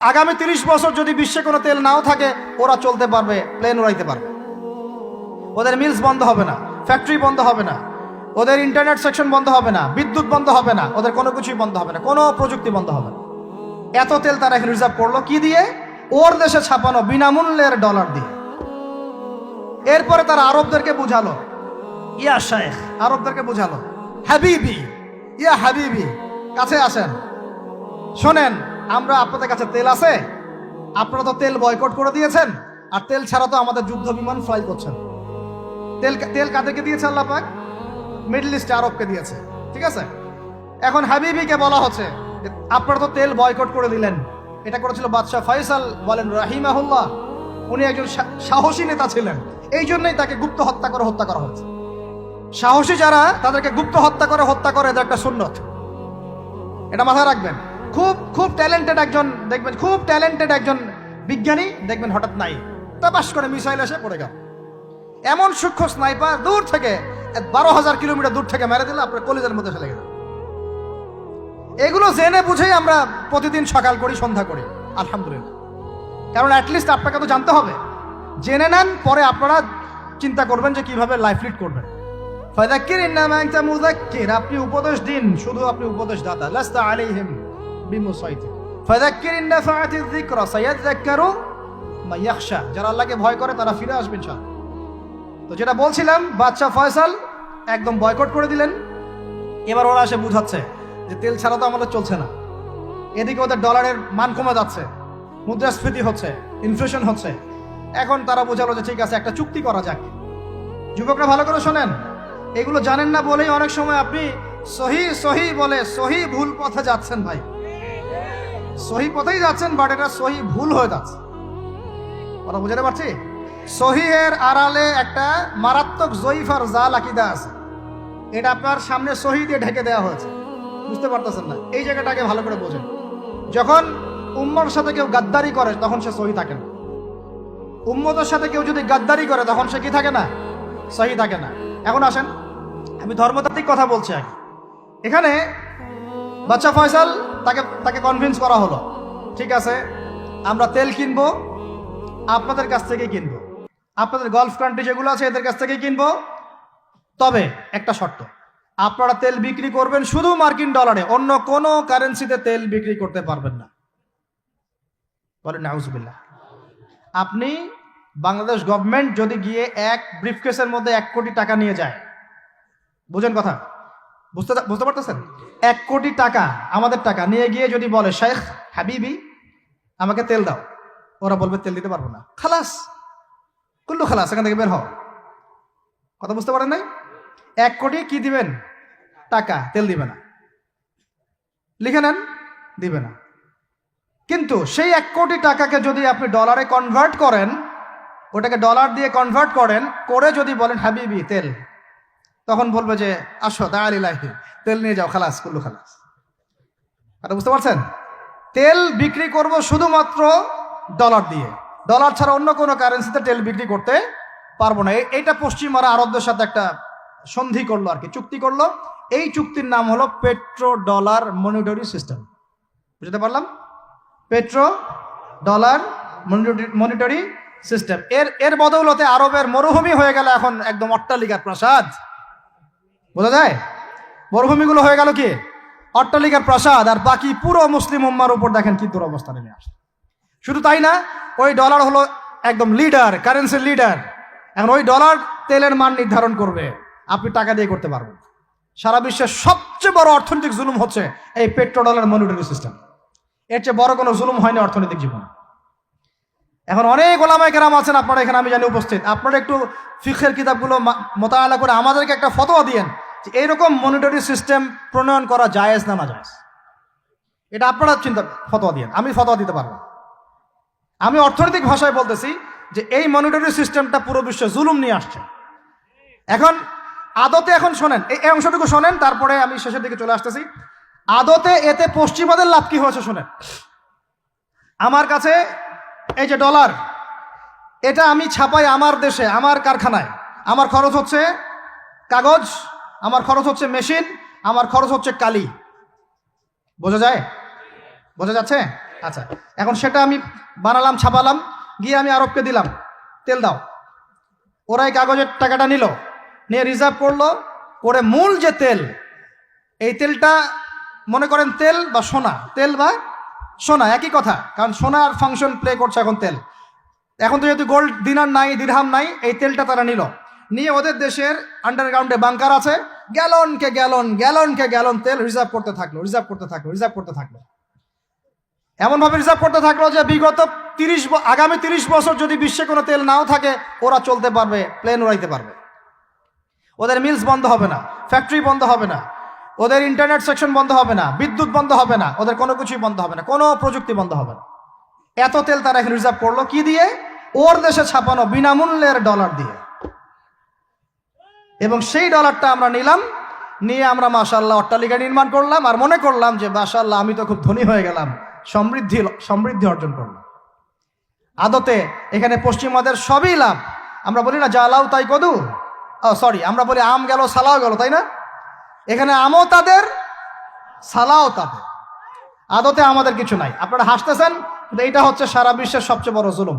আগামী 30 বছর যদি বিশ্বে কোনো তেল নাও থাকে, ওরা চলতে পারবে, প্লেন উড়াইতে পারবে। ওদের মিলস বন্ধ হবে না, ফ্যাক্টরি বন্ধ হবে না, ওদের ইন্টারনেট সেকশন বন্ধ হবে না, বিদ্যুৎ বন্ধ হবে না, ওদের কোনো কিছুই বন্ধ হবে না, কোনো প্রযুক্তি বন্ধ হবে না। এত তেল তারা এখন রিজার্ভ করলো কি দিয়ে? ওর দেশে ছাপানো বিনামূল্যের ডলার দিয়ে। এরপরে তারা আরবদেরকে বুঝালো, ইয়া শেখ, আরবদেরকে বুঝালো, হাবিবি, ইয়া হাবিবি, কাছে আসেন, শোনেন, আমরা আপনাদের কাছে তেল আছে, আপনারা তো তেল বয়কট করে দিয়েছেন, আর তেল ছাড়া তো আমাদের যুদ্ধ বিমান ফ্লাই করছেন। তেল কাদেরকে দিয়েছে আল্লাহ পাক? মিডল ইস্টে আরবকে দিয়েছে, ঠিক আছে। এখন হাবিবিকে বলা হচ্ছে আপনারা তো তেল বয়কট করে দিলেন। এটা করেছিল বাদশাহ ফয়সাল, বলেন রাহিমাহুল্লাহ। উনি একজন সাহসী নেতা ছিলেন, এই জন্যই তাকে গুপ্ত হত্যা করা হয়েছে। সাহসী যারা, তাদেরকে গুপ্ত হত্যা করে এদের একটা সুন্নত, এটা মাথায় রাখবেন। খুব খুব ট্যালেন্টেড একজন দেখবেন, খুব ট্যালেন্টেড একজন বিজ্ঞানী দেখবেন, হঠাৎ নাই টাপাস করে মিসাইল এসে পড়ে গেল। এমন সূক্ষ্ম স্নাইপার দূর থেকে 12,000 কিলোমিটার দূর থেকে মেরে দিলে আপনার কলিজার মধ্যে ফেলে গেল। এগুলো জেনে বুঝেই আমরা প্রতিদিন সকাল করি, সন্ধ্যা করি, আলহামদুলিল্লাহ। কারণ অ্যাটলিস্ট আপনাকে তো জানতে হবে। জেনে নেন, পরে আপনারা চিন্তা করবেন যে কিভাবে লাইফ লিড করবেন। ফাযাক্কির ইন্নামা আনতা মুযাক্কির, আপনি উপদেশ দিন, শুধু আপনি উপদেশ দাতা। লাস্তা আলাইহিম বিমুসাইতির। ফাযাক্কির ইন নাফাআতিয যিকরা সায়াযাক্কারু মা ইয়াখশা, যারা আল্লাহকে ভয় করে তারা ফিরে আসবে ইনশাআল্লাহ। তো যেটা বলছিলাম, বাদশাহ ফয়সাল একদম বয়কট করে দিলেন। এবার ওরা এসে বুঝাচ্ছে যে তেল ছাড়া তো আমাদের চলছে না। এদিকে ওদের ডলারের মান কমে যাচ্ছে, মুদ্রাস্ফীতি হচ্ছে, ইনফ্লেশন হচ্ছে। এখন তারা বোঝালো যে ঠিক আছে, একটা চুক্তি করা যাক। যুবকরা ভালো করে শোনেন, এগুলো জানেন না বলেই অনেক সময় আপনি সহি সহি বলে সহি ভুল পথে যাচ্ছেন। ভাই, সহি পথেই যাচ্ছেন, বাট এটা সহি ভুল হয়ে যাচ্ছে। কথা বুঝাতে পারছি? সহিহের আড়ালে একটা মারাত্মক জয়ীফার জাল আকীদা আছে। এটা আপনার সামনে সহি দিয়ে ঢেকে দেওয়া হয়েছে, বুঝতে পারতেছেন না। এই জায়গাটাকে ভালো করে বোঝেন। যখন উম্মর সাথে কেউ গাদ্দারি করে তখন সে সহি থাকে না। উম্মতের সাথে কেউ যদি গাদ্দারি করে তখন সে কি থাকে না? সহি থাকে না। এখন আসেন, আমি ধর্মতাত্ত্বিক কথা বলছি আগে। এখানে বাদশাহ ফয়সাল তাকে কনভিন্স করা হলো, ঠিক আছে আমরা তেল কিনবো, আপনাদের কাছ থেকে কিনবো, আপনাদের গলফ কান্ট্রি যেগুলো আছে এদের কাছ থেকে কিনবো। তবে একটা শর্ত, আপনারা তেল বিক্রি করবেন শুধু মার্কিন ডলারে, অন্য কোনো কারেন্সিতে তেল বিক্রি করতে পারবেন না। বলেন নাউজুবিল্লাহ। আপনি বাংলাদেশ গভর্নমেন্ট যদি গিয়ে এক ব্রিফকেসের মধ্যে 1 কোটি টাকা নিয়ে যায়, বুঝেন কথা, বুঝতে পারতেছেন? 1 কোটি টাকা আমাদের টাকা নিয়ে গিয়ে যদি বলে শেখ হাবিবি আমাকে তেল দাও, ওরা বলবে তেল দিতে পারবো না, খালাস, কুল্লু খালাস, এখান থেকে বের হও। কথা বুঝতে পারেন নাই? 1 কোটি কি দিবেন? টাকা, তেল দিবে না। লিখে নেন, দিবে না। কিন্তু সেই 1 কোটি টাকাকে যদি আপনি ডলারে কনভার্ট করেন, ওটাকে ডলার দিয়ে কনভার্ট করেন, করে যদি বলেন হাবিবি তেল, তখন বলবে যে আসো দাঁড়ালিলাহি, তেল নিয়ে যাও, খালাস, কুল্লু খালাস। এটা বুঝতে পারছেন? তেল বিক্রি করব শুধুমাত্র ডলার দিয়ে, ডলার ছাড়া অন্য কোনো কারেন্সিতে তেল বিক্রি করতে পারবো না। এইটা পশ্চিমারা আরবদের সাথে একটা সন্ধি করলো আর কি, চুক্তি করলো। এই চুক্তির নাম হলো পেট্রো ডলার মনিটরি সিস্টেম। বুঝতে পারলাম? Petro dollar monetary system. এর বদৌলতে আরবের মরুভূমি হয়ে গেল এখন একদম অট্টালিকার প্রাসাদ। বোঝা যায়? মরুভূমিগুলো হয়ে গেল কি অট্টালিকার প্রাসাদ, আর বাকি পুরো মুসলিম উম্মার উপর দেখেন কি দুরবস্থা নেমে আসে। শুধু তাই না, ওই ডলার হলো একদম লিডার, কারেন্সির লিডার। এখন ওই ডলার তেলের মান নির্ধারণ করবে, আপনি টাকা দিয়ে করতে পারবেন। সারা বিশ্বের সবচেয়ে বড় অর্থনৈতিক জুলুম হচ্ছে এই পেট্রো ডলার মনিটরি সিস্টেম। এর চেয়ে বড় কোনো জুলুম হয়নি অর্থনৈতিক জীবনে। এখন অনেক ওলামায়ে কেরাম আছেন আপনারা এখানে, আমি জানি উপস্থিত, আপনারা একটু ফিকহের কিতাবগুলো মোতালা করে আমাদেরকে একটা ফতোয়া দিয়েন যে এইরকম মনিটরি সিস্টেম প্রণয়ন করা জায়েজ না জায়েজ। এটা আপনারা ফতোয়া দিয়েন, আমি ফতোয়া দিতে পারবো। আমি অর্থনৈতিক ভাষায় বলতেছি যে এই মনিটরি সিস্টেমটা পুরো বিশ্বে জুলুম নিয়ে আসছে। এখন আদতে, এখন শোনেন এই অংশটুকু শোনেন, তারপরে আমি শেষের দিকে চলে আসতেছি। আদতে এতে পশ্চিমাদের লাভ কি হয়েছে শোনেন। আমার কাছে এই যে ডলার, এটা আমি ছাপাই আমার দেশে, আমার কারখানায়। আমার খরচ হচ্ছে কাগজ, আমার খরচ হচ্ছে মেশিন, আমার খরচ হচ্ছে কালি। বোঝা যায়? বোঝা যাচ্ছে? আচ্ছা, এখন সেটা আমি বানালাম, ছাপালাম, গিয়ে আমি আরবকে দিলাম, তেল দাও। ওরা এই কাগজের টাকাটা নিল, নিয়ে রিজার্ভ করলো, করে মূল যে তেল, এই তেলটা মনে করেন তেল বা সোনা, তেল বা সোনা একই কথা, কারণ সোনার ফাংশন প্লে করছে এখন তেল। এখন তো যেহেতু গোল্ড দিনার নাই, দিরহাম নাই, এই তেলটা তারা নিল, নিয়ে ওদের দেশের আন্ডারগ্রাউন্ডে বাংকার আছে, গ্যালনকে গ্যালন তেল রিজার্ভ করতে থাকলো। এমনভাবে রিজার্ভ করতে থাকলো যে বিগত আগামী 30 বছর যদি বিশ্বে কোনো তেল নাও থাকে, ওরা চলতে পারবে, প্লেন উড়াইতে পারবে। ওদের মিলস বন্ধ হবে না, ফ্যাক্টরি বন্ধ হবে না, ওদের ইন্টারনেট সেকশন বন্ধ হবে না, বিদ্যুৎ বন্ধ হবে না, ওদের কোনো কিছুই বন্ধ হবে না, কোনো প্রযুক্তি বন্ধ হবে না। এত তেল তারা এখন রিজার্ভ করলো কি দিয়ে? ওর দেশে ছাপানো বিনামূল্যের ডলার দিয়ে। এবং সেই ডলারটা আমরা নিলাম, নিয়ে আমরা মাশাআল্লাহ অট্টালিকা নির্মাণ করলাম, আর মনে করলাম যে মাশাআল্লাহ আমি তো খুব ধনী হয়ে গেলাম, সমৃদ্ধি অর্জন করলাম। আদতে এখানে পশ্চিমাদের সবই লাভ। আমরা বলি না জালাও তাই কদু, সরি, আমরা বলি আম গেল সালাও গেল, তাই না? এখানে আমও তাদের, সালাও তাদের, আদতে আমাদের কিছু নাই। আপনারা হাসতেছেন, কিন্তু এইটা হচ্ছে সারা বিশ্বের সবচেয়ে বড় জুলুম।